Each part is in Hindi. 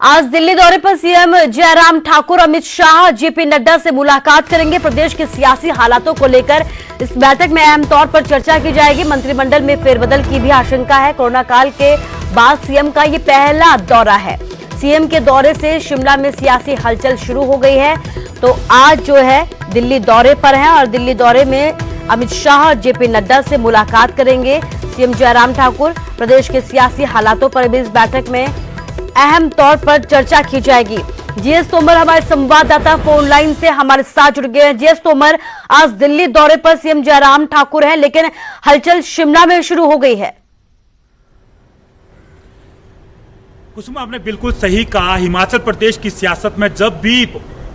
आज दिल्ली दौरे पर सीएम जयराम ठाकुर अमित शाह जेपी नड्डा से मुलाकात करेंगे। प्रदेश के सियासी हालातों को लेकर इस बैठक में अहम तौर पर चर्चा की जाएगी। मंत्रिमंडल में फेरबदल की भी आशंका है। कोरोना काल के बाद सीएम का ये पहला दौरा है। सीएम के दौरे से शिमला में सियासी हलचल शुरू हो गई है। तो आज जो है दिल्ली दौरे पर है और दिल्ली दौरे में अमित शाह जेपी नड्डा से मुलाकात करेंगे। सीएम जयराम ठाकुर प्रदेश के सियासी हालातों पर भी इस बैठक में अहम तौर पर चर्चा की जाएगी। जीएस तोमर हमारे संवाददाता फोन लाइन से हमारे साथ जुड़ गए हैं। जीएस तोमर, आज दिल्ली दौरे पर सीएम जयराम ठाकुर हैं, लेकिन हलचल शिमला में शुरू हो गई है। कुसुम, आपने बिल्कुल सही कहा। हिमाचल प्रदेश की सियासत में जब भी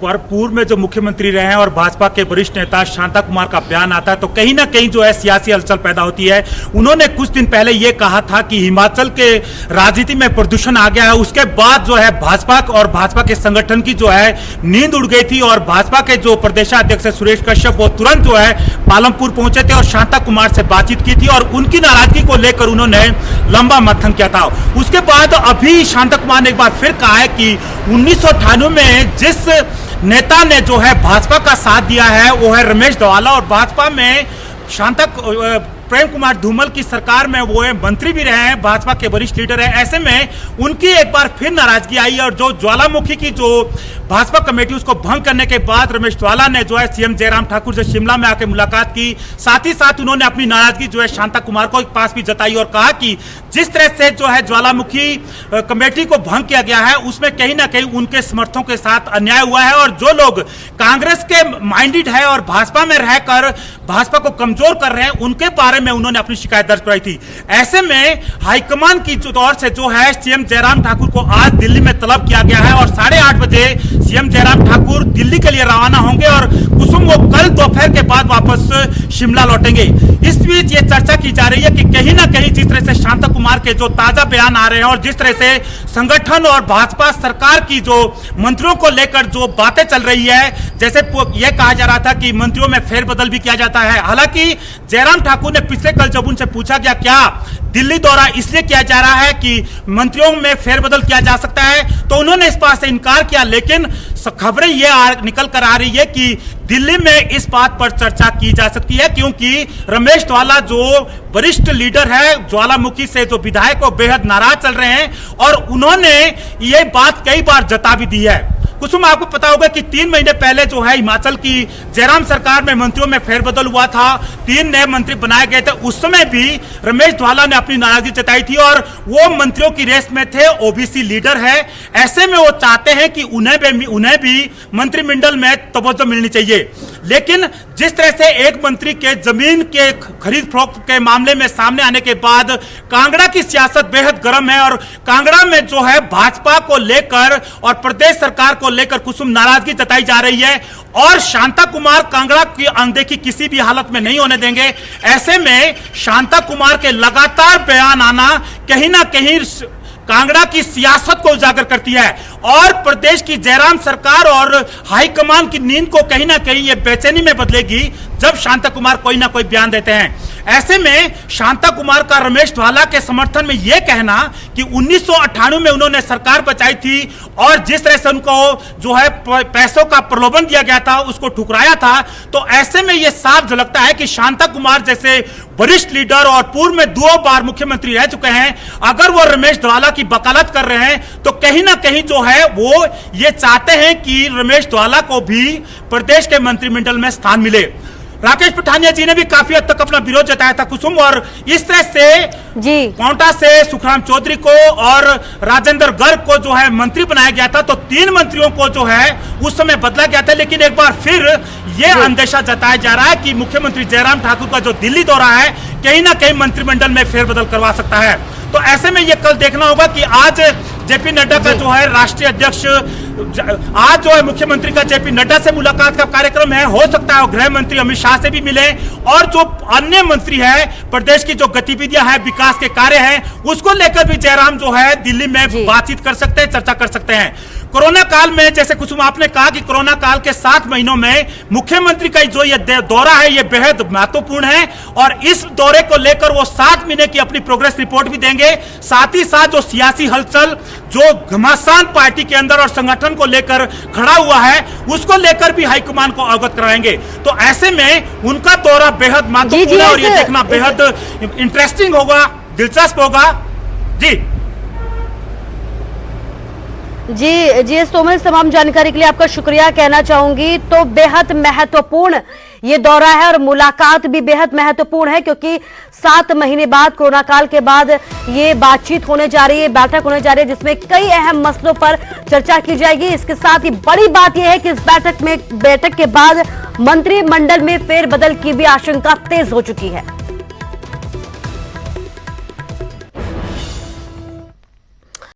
पूर्व में जो मुख्यमंत्री रहे हैं और भाजपा के वरिष्ठ नेता शांता कुमार का बयान आता है तो कहीं ना कहीं जो है सियासी हलचल पैदा होती है। उन्होंने कुछ दिन पहले ये कहा था कि हिमाचल के राजनीति में प्रदूषण आ गया है। उसके बाद जो है भाजपा और भाजपा के संगठन की जो है नींद उड़ गई थी और भाजपा के जो प्रदेशाध्यक्ष है सुरेश कश्यप, वो तुरंत जो है पालमपुर पहुंचे थे और शांता कुमार से बातचीत की थी और उनकी नाराजगी को लेकर उन्होंने लंबा मंथन किया था। उसके बाद अभी शांता कुमार ने एक बार फिर कहा है कि 1998 में जिस नेता ने जो है भाजपा का साथ दिया है वो है रमेश धवाला और भाजपा में प्रेम कुमार धूमल की सरकार में वो है मंत्री भी रहे हैं, भाजपा के वरिष्ठ लीडर हैं। ऐसे में उनकी एक बार फिर नाराजगी आई और जो ज्वालामुखी की जो भाजपा कमेटी उसको भंग करने के बाद रमेश धवाला ने जो है सीएम जयराम ठाकुर से शिमला में आकर मुलाकात की। साथ ही साथ उन्होंने अपनी नाराजगी जो है शांता कुमार को पास भी जताई और कहा कि जिस तरह से जो है ज्वालामुखी कमेटी को भंग किया गया है उसमें कहीं ना कहीं उनके समर्थकों के साथ अन्याय हुआ है और जो लोग कांग्रेस के माइंडेड है और भाजपा में रहकर भाजपा को कमजोर कर रहे हैं उनके बारे में उन्होंने अपनी शिकायत दर्ज कराई थी। ऐसे में हाईकमान की ओर से जो है सीएम जयराम ठाकुर को आज दिल्ली में तलब किया गया है और 8:30 बजे सीएम जयराम ठाकुर दिल्ली के लिए रवाना होंगे और कुसुम वो कल दोपहर के बाद वापस शिमला लौटेंगे। इस बीच ये चर्चा की जा रही है कि कहीं ना कहीं जिस तरह से शांता कुमार के जो ताजा बयान आ रहे हैं और जिस तरह से संगठन और भाजपा सरकार की जो मंत्रियों को लेकर जो बातें चल रही है, जैसे यह कहा जा रहा था कि मंत्रियों में फेरबदल भी किया जाता है। हालांकि जयराम ठाकुर ने पिछले कल जब उनसे पूछा गया क्या दिल्ली दौरा इसलिए किया जा रहा है कि मंत्रियों में फेरबदल किया जा सकता है, तो उन्होंने इस बात से इनकार किया। लेकिन खबरें ये निकल कर आ रही है कि दिल्ली में इस बात पर चर्चा की जा सकती है क्योंकि रमेश धवाला जो वरिष्ठ लीडर है ज्वालामुखी से जो विधायक वो बेहद नाराज चल रहे हैं और उन्होंने ये बात कई बार जता भी दी है। कुसुम, आपको पता होगा कि 3 महीने पहले जो है हिमाचल की जयराम सरकार में मंत्रियों में फेरबदल हुआ था, 3 नए मंत्री बनाए गए थे। उस समय भी रमेश धवाला ने अपनी नाराजगी जताई थी और वो मंत्रियों की रेस में थे, ओबीसी लीडर है। ऐसे में वो चाहते हैं कि उन्हें भी मंत्रिमंडल में तवज्जो मिलनी चाहिए। लेकिन जिस तरह से एक मंत्री के जमीन के खरीद फरोख्त के मामले में सामने आने के बाद कांगड़ा की सियासत बेहद गर्म है और कांगड़ा में जो है भाजपा को लेकर और प्रदेश सरकार को लेकर कुसुम नाराजगी जताई जा रही है और शांता कुमार कांगड़ा की अनदेखी किसी भी हालत में नहीं होने देंगे। ऐसे में शांता कुमार के लगातार बयान आना कहीं ना कहीं कांगड़ा की सियासत को उजागर करती है और प्रदेश की जयराम सरकार और हाईकमान की नींद को कहीं ना कहीं ये बेचैनी में बदलेगी जब शांता कुमार कोई ना कोई बयान देते हैं। ऐसे में शांता कुमार का रमेश धवाला के समर्थन में यह कहना कि 1998 में उन्होंने सरकार बचाई थी और जिस तरह से उनको जो है पैसों का प्रलोभन दिया गया था उसको ठुकराया था, तो ऐसे में यह साफ झलकता है कि शांता कुमार जैसे वरिष्ठ लीडर और पूर्व में 2 बार मुख्यमंत्री रह चुके हैं, अगर वो रमेश धवाला की वकालत कर रहे हैं तो कहीं ना कहीं जो है वो ये चाहते हैं कि रमेश धवाला को भी प्रदेश के मंत्रिमंडल में स्थान मिले। राकेश पठानिया जी ने भी काफी हद तक अपना विरोध जताया था कुसुम और इस तरह से पांवटा से सुखराम चौधरी को और राजेंद्र गर्ग को जो है मंत्री बनाया गया था, तो 3 मंत्रियों को जो है उस समय बदला गया था। लेकिन एक बार फिर यह अंदेशा जताया जा रहा है कि मुख्यमंत्री जयराम ठाकुर का जो दिल्ली दौरा है कहीं ना कहीं मंत्रिमंडल में फेरबदल करवा सकता है। तो ऐसे में यह कल देखना होगा कि आज जेपी नड्डा का जो है राष्ट्रीय अध्यक्ष आज जो है मुख्यमंत्री का जेपी नड्डा से मुलाकात का कार्यक्रम है। हो सकता है गृह मंत्री अमित शाह से भी मिले और जो अन्य मंत्री है प्रदेश की जो गतिविधियां हैं विकास के कार्य हैं उसको लेकर भी जयराम जो है दिल्ली में बातचीत कर सकते हैं, चर्चा कर सकते हैं। कोरोना काल में जैसे कुसुम आपने कहा कि कोरोना काल के 7 महीनों में मुख्यमंत्री का जो ये दौरा है ये बेहद महत्वपूर्ण है और इस दौरे को लेकर वो 7 महीने की अपनी प्रोग्रेस रिपोर्ट भी देंगे। साथ ही साथ जो सियासी हलचल जो घमासान पार्टी के अंदर और संगठन को लेकर खड़ा हुआ है उसको लेकर भी हाईकमान को अवगत कराएंगे। तो ऐसे में उनका दौरा बेहद महत्वपूर्ण है और ये देखना बेहद इंटरेस्टिंग होगा, दिलचस्प होगा। जी जी एस तोमर, तमाम जानकारी के लिए आपका शुक्रिया कहना चाहूंगी। तो बेहद महत्वपूर्ण ये दौरा है और मुलाकात भी बेहद महत्वपूर्ण है, क्योंकि 7 महीने बाद, कोरोना काल के बाद ये बातचीत होने जा रही है, बैठक होने जा रही है, जिसमें कई अहम मसलों पर चर्चा की जाएगी। इसके साथ ही बड़ी बात यह है कि इस बैठक के बाद मंत्रिमंडल में फेरबदल की भी आशंका तेज हो चुकी है।